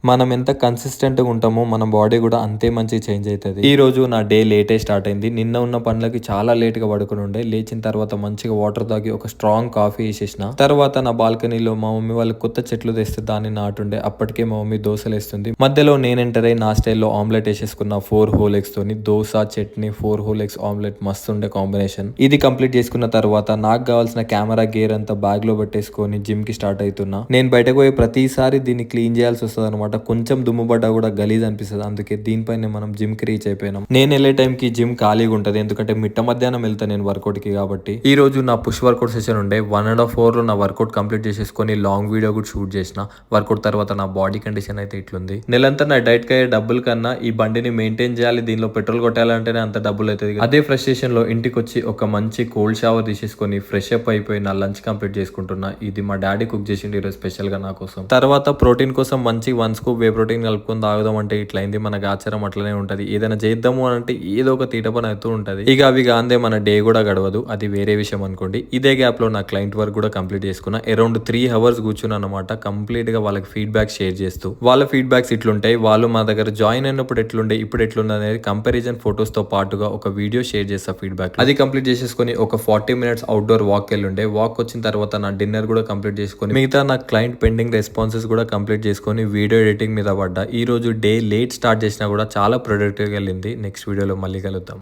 మనం ఎంత కన్సిస్టెంట్గా ఉంటామో మన బాడీ కూడా అంతే మంచి చేంజ్ అవుతుంది. ఈ రోజు నా డే లేటే స్టార్ట్ అయింది. నిన్న ఉన్న పనులకి చాలా లేట్ గా పడుకుని ఉండే. లేచిన తర్వాత మంచిగా వాటర్ తాగి ఒక స్ట్రాంగ్ కాఫీ వేసేసిన. తర్వాత నా బాల్కనీలో మా మమ్మీ వాళ్ళు కొత్త చెట్లు తెస్తే దాన్ని నాటుండే. అప్పటికే మా మమ్మీ దోశలు వేస్తుంది. మధ్యలో నేను ఎంటర్ అయ్యి నా స్టైల్లో ఆమ్లెట్ వేసేసుకున్న 4 హోల్ ఎగ్స్ తోని. Dosa chutney 4 whole eggs omelette మస్తు ఉండే కాంబినేషన్. ఇది కంప్లీట్ చేసుకున్న తర్వాత నాకు కావాల్సిన కెమెరా గేర్ అంతా బ్యాగ్ లో పెట్టేసుకొని జిమ్ కి స్టార్ట్ అవుతున్నా. నేను బయటకు పోయి ప్రతిసారి దీన్ని క్లీన్ చేయాల్సి వస్తుంది అనమాట. కొంచెం దుమ్ము పడ్డా కూడా గలీజ్ అనిపిస్తుంది. అందుకే దీనిపైన మనం జిమ్ కి రీచ్ అయిపోయినాం. నేను వెళ్ళే టైం కి జిమ్ ఖాళీగా ఉంటది, ఎందుకంటే మిట్ట మధ్యాహ్నం వెళ్తా నేను వర్కౌట్ కి. కాబట్టి ఈ రోజు నా పుష్ వర్కౌట్ సెషన్ ఉండే. 1.5 hour లో నా వర్కౌట్ కంప్లీట్ చేసేసుకొని లాంగ్ వీడియో కూడా షూట్ చేసిన. వర్కౌట్ తర్వాత నా బాడీ కండిషన్ అయితే ఇట్లుంది. నెలంతా నా డైట్ కి అయ్యే డబ్బుల కన్నా ఈ బండిని మెయింటైన్ చేయాలి, దీనిలో పెట్రోల్ కొట్టాలంటేనే అంత డబ్బులు అవుతుంది. అదే ఫ్రస్ట్రేషన్ లో ఇంటికి వచ్చి ఒక మంచి కోల్డ్ షవర్ తీసేసుకొని ఫ్రెష్ అప్ అయిపోయి నా లంచ్ కంప్లీట్ చేసుకుంటున్నా. ఇది మా డాడీ కుక్ చేసిండు ఈరోజు స్పెషల్ గా నా కోసం. తర్వాత ప్రోటీన్ కోసం మంచి 1 scoop వే ప్రోటీన్ కలుపుకొని తాగుదాం అంటే ఇట్లయింది. మనకు ఆచారం అట్లనే ఉంటది. ఏదైనా చేద్దాము అని అంటే ఏదో ఒక తీట పని అవుతూ ఉంటది. ఇక అవి గాందే మన డే కూడా గడవదు. అది వేరే విషయం అనుకోండి. ఇదే గ్యాప్ లో నా క్లయింట్ వర్క్ కూడా కంప్లీట్ చేసుకున్నా. అరౌండ్ 3 hours కూర్చున్నా అనమాట. కంప్లీట్ గా వాళ్ళకి ఫీడ్బ్యాక్ షేర్ చేస్తూ. వాళ్ళ ఫీడ్బ్యాక్స్ ఇట్లుంటాయి. వాళ్ళు మా దగ్గర జాయిన్ అయినప్పుడు ఎట్లుండే ఇప్పుడు ఎట్లుండే అనేది కంపారిజన్ ఫొటోస్ తో పాటుగా ఒక వీడియో షేర్ చేస్తా ఫీడ్బ్యాక్. అది కంప్లీట్ చేసేసుకొని ఒక 40 minutes అవుట్డోర్ వాక్ వెళ్ళుండే. వాక్ వచ్చిన తర్వాత నా డిన్నర్ కూడా కంప్లీట్ చేసుకొని మిగతా నా క్లయింట్ పెండింగ్ రెస్పాన్సెస్ కూడా కంప్లీట్ చేసుకొని వీడియో ఎడిటింగ్ మీద పడ్డా. ఈ రోజు డే లేట్ స్టార్ట్ చేసినా కూడా చాలా ప్రొడక్టివ్ గా వెళ్ళింది. నెక్స్ట్ వీడియోలో మళ్ళీ కలుద్దాం.